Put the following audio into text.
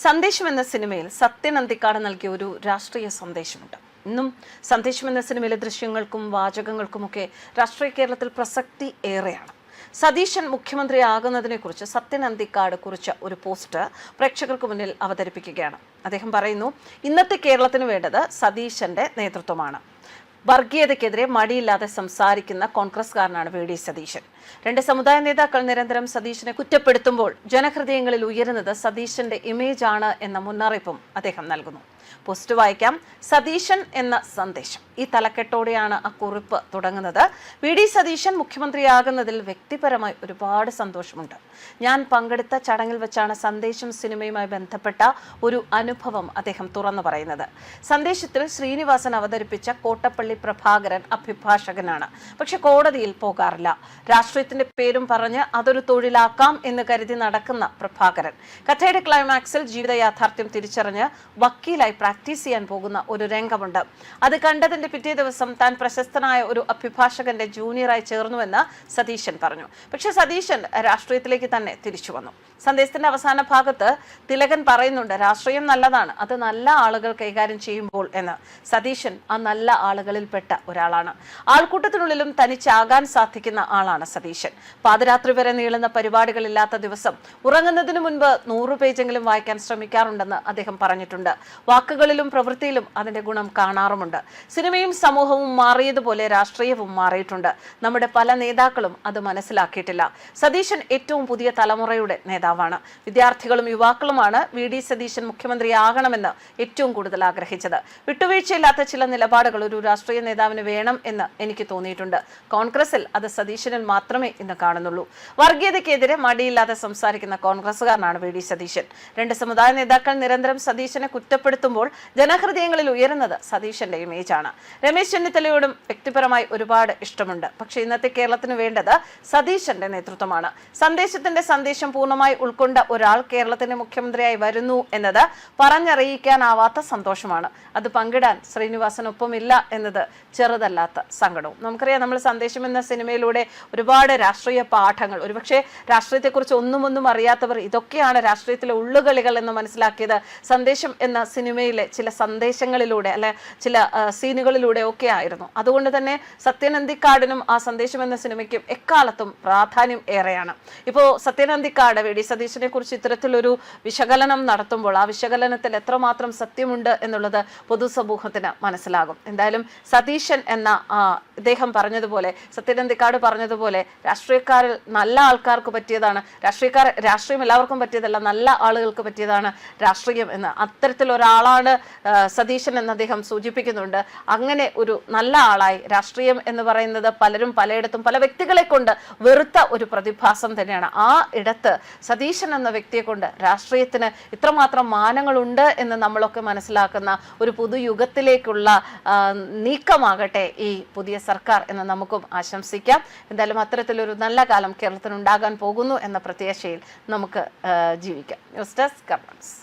സന്ദേശം എന്ന സിനിമയിൽ സത്യൻ അന്തിക്കാട് നൽകിയ ഒരു രാഷ്ട്രീയ സന്ദേശമുണ്ട്. ഇന്നും സന്ദേശം എന്ന സിനിമയിലെ ദൃശ്യങ്ങൾക്കും വാചകങ്ങൾക്കുമൊക്കെ രാഷ്ട്രീയ കേരളത്തിൽ പ്രസക്തി ഏറെയാണ്. സതീശൻ മുഖ്യമന്ത്രിയാകുന്നതിനെക്കുറിച്ച് സത്യൻ അന്തിക്കാട് കുറിച്ച ഒരു പോസ്റ്റ് പ്രേക്ഷകർക്ക് മുന്നിൽ അവതരിപ്പിക്കുകയാണ്. അദ്ദേഹം പറയുന്നു, ഇന്നത്തെ കേരളത്തിന് വേണ്ടത് സതീശന്റെ നേതൃത്വമാണ്. വർഗീയതയ്ക്കെതിരെ മടിയില്ലാതെ സംസാരിക്കുന്ന കോൺഗ്രസ്കാരനാണ് വി.ഡി. സതീശൻ. രണ്ട് സമുദായ നേതാക്കൾ നിരന്തരം സതീശനെ കുറ്റപ്പെടുത്തുമ്പോൾ ജനഹൃദയങ്ങളിൽ ഉയരുന്നത് സതീശന്റെ ഇമേജ് ആണ് എന്ന മുന്നറിയിപ്പും അദ്ദേഹം നൽകുന്നു. പോസ്റ്റ് വായിക്കാം. സതീശൻ എന്ന സന്ദേശം. ഈ തലക്കെട്ടോടെയാണ് ആ കുറിപ്പ് തുടങ്ങുന്നത്. വി.ഡി. സതീശൻ മുഖ്യമന്ത്രിയാകുന്നതിൽ വ്യക്തിപരമായി ഒരുപാട് സന്തോഷമുണ്ട്. ഞാൻ പങ്കെടുത്ത ചടങ്ങിൽ വെച്ചാണ് സന്ദേശം സിനിമയുമായി ബന്ധപ്പെട്ട ഒരു അനുഭവം അദ്ദേഹം തുറന്നു പറയുന്നത്. സന്ദേശത്തിൽ ശ്രീനിവാസൻ അവതരിപ്പിച്ച കോട്ടപ്പള്ളി പ്രഭാകരൻ അഭിഭാഷകനാണ്. പക്ഷെ കോടതിയിൽ പോകാറില്ല. രാഷ്ട്രീയത്തിന്റെ പേരും പറഞ്ഞ് അതൊരു തൊഴിലാക്കാം എന്ന് കരുതി നടക്കുന്ന പ്രഭാകരൻ കഥയുടെ ക്ലൈമാക്സിൽ ജീവിത യാഥാർത്ഥ്യം തിരിച്ചറിഞ്ഞ് വക്കീലായി പ്രാക്ടീസ് ചെയ്യാൻ പോകുന്ന ഒരു രംഗമുണ്ട്. അത് കണ്ടതിന്റെ പിറ്റേ ദിവസം താൻ പ്രശസ്തനായ ഒരു അഭിഭാഷകന്റെ ജൂനിയറായി ചേർന്നുവെന്ന് സതീശൻ പറഞ്ഞു. പക്ഷെ സതീശൻ രാഷ്ട്രീയത്തിലേക്ക് തന്നെ തിരിച്ചു വന്നു. സന്ദേശത്തിന്റെ അവസാന ഭാഗത്ത് തിലകൻ പറയുന്നുണ്ട്, രാഷ്ട്രീയം നല്ലതാണ്, അത് നല്ല ആളുകൾ കൈകാര്യം ചെയ്യുമ്പോൾ എന്ന്. സതീശൻ ആ നല്ല ആളുകളിൽപ്പെട്ട ഒരാളാണ്. ആൾക്കൂട്ടത്തിനുള്ളിലും തനിച്ചാകാൻ സാധിക്കുന്ന ആളാണ് സതീശൻ. പാതിരാത്രി വരെ നീളുന്ന പരിപാടികളില്ലാത്ത ദിവസം ഉറങ്ങുന്നതിന് മുൻപ് 100 പേജെങ്കിലും വായിക്കാൻ ശ്രമിക്കാറുണ്ടെന്ന് അദ്ദേഹം പറഞ്ഞിട്ടുണ്ട്. വാക്കുകളിലും പ്രവൃത്തിയിലും അതിന്റെ ഗുണം കാണാറുമുണ്ട്. സിനിമയും സമൂഹവും മാറിയതുപോലെ രാഷ്ട്രീയവും മാറിയിട്ടുണ്ട്. നമ്മുടെ പല നേതാക്കളും അത് മനസ്സിലാക്കിയിട്ടില്ല. സതീശൻ ഏറ്റവും പുതിയ തലമുറയുടെ നേതാവാണ്. വിദ്യാർത്ഥികളും യുവാക്കളുമാണ് വി.ഡി. സതീശൻ മുഖ്യമന്ത്രിയാകണമെന്ന് ഏറ്റവും കൂടുതൽ ആഗ്രഹിച്ചത്. വിട്ടുവീഴ്ചയില്ലാത്ത ചില നിലപാടുകൾ ഒരു രാഷ്ട്രീയ നേതാവിന് വേണം എന്ന് എനിക്ക് തോന്നിയിട്ടുണ്ട്. കോൺഗ്രസിൽ അത് സതീശനിൽ മാത്രമേ ഇന്ന് കാണുന്നുള്ളൂ. വർഗീയതയ്ക്കെതിരെ മടിയില്ലാതെ സംസാരിക്കുന്ന കോൺഗ്രസുകാരനാണ് വി.ഡി. സതീശൻ. രണ്ട് സമുദായ നേതാക്കൾ നിരന്തരം സതീശനെ കുറ്റപ്പെടുത്തുമ്പോൾ ജനഹൃദയങ്ങളിൽ ഉയരുന്നത് സതീശന്റെ ഇമേജാണ്. രമേശ് ചെന്നിത്തലയോടും വ്യക്തിപരമായി ഒരുപാട് ഇഷ്ടമുണ്ട്. പക്ഷേ ഇന്നത്തെ കേരളത്തിന് വേണ്ടത് സതീശന്റെ നേതൃത്വമാണ്. സന്ദേശത്തിന്റെ സന്ദേശം പൂർണ്ണമായി ഉൾക്കൊണ്ട ഒരാൾ കേരളത്തിന്റെ മുഖ്യമന്ത്രിയായി വരുന്നു എന്നത് പറഞ്ഞറിയിക്കാനാവാത്ത സന്തോഷമാണ്. അത് പങ്കിടാൻ ശ്രീനിവാസനൊപ്പമില്ല എന്നത് ചെറുതല്ലാത്ത സങ്കടവും. നമുക്കറിയാം, നമ്മൾ സന്ദേശം എന്ന സിനിമയിലൂടെ ഒരുപാട് രാഷ്ട്രീയ പാഠങ്ങൾ, ഒരുപക്ഷെ രാഷ്ട്രീയത്തെക്കുറിച്ച് ഒന്നും അറിയാത്തവർ ഇതൊക്കെയാണ് രാഷ്ട്രീയത്തിലെ ഉള്ളുകളികൾ എന്ന് മനസ്സിലാക്കിയത് സന്ദേശം എന്ന സിനിമയിലെ ചില സന്ദേശങ്ങളിലൂടെ അല്ലെ ചില സീനുകളിലൂടെ ഒക്കെ ആയിരുന്നു. അതുകൊണ്ട് തന്നെ സത്യൻ അന്തിക്കാടിനും ആ സന്ദേശം എന്ന സിനിമയ്ക്കും എക്കാലത്തും പ്രാധാന്യം ഏറെയാണ്. ഇപ്പോൾ സത്യൻ അന്തിക്കാട് വി.ഡി. സതീശനെ കുറിച്ച് ഇത്തരത്തിലൊരു വിശകലനം നടത്തുമ്പോൾ ആ വിശകലനത്തിൽ എത്രമാത്രം സത്യമുണ്ട് എന്നുള്ളത് പൊതുസമൂഹത്തിന് മനസ്സിലാകും. എന്തായാലും സതീശൻ എന്ന ഇദ്ദേഹം പറഞ്ഞതുപോലെ, സത്യൻ അന്തിക്കാട് പറഞ്ഞതുപോലെ, രാഷ്ട്രീയക്കാരിൽ നല്ല ആൾക്കാർക്ക് പറ്റിയതാണ് രാഷ്ട്രീയം എല്ലാവർക്കും പറ്റിയതല്ല, നല്ല ആളുകൾക്ക് പറ്റിയതാണ് രാഷ്ട്രീയം എന്ന് അത്തരത്തിലൊരാളാണ് സതീശൻ എന്ന് അദ്ദേഹം സൂചിപ്പിക്കുന്നുണ്ട്. അങ്ങനെ ഒരു നല്ല ആളായി, രാഷ്ട്രീയം എന്ന് പറയുന്നത് പലരും പലയിടത്തും പല വ്യക്തികളെ കൊണ്ട് വെറുത്ത ഒരു പ്രതിഭാസം തന്നെയാണ്. ആ ഇടത്ത് സതീശൻ എന്ന വ്യക്തിയെ കൊണ്ട് രാഷ്ട്രീയത്തിന് ഇത്രമാത്രം മാനങ്ങളുണ്ട് എന്ന് നമ്മളൊക്കെ മനസ്സിലാക്കുന്ന ഒരു പുതുയുഗത്തിലേക്കുള്ള നീക്കമാകട്ടെ ഈ പുതിയ സർക്കാർ എന്ന് നമുക്കും ആശംസിക്കാം. എന്തായാലും അത്തരത്തിലൊരു നല്ല കാലം കേരളത്തിന് ഉണ്ടാകാൻ പോകുന്നു എന്ന പ്രത്യാശയിൽ നമുക്ക് ജീവിക്കാം. News desk കർമ്മൻസ്.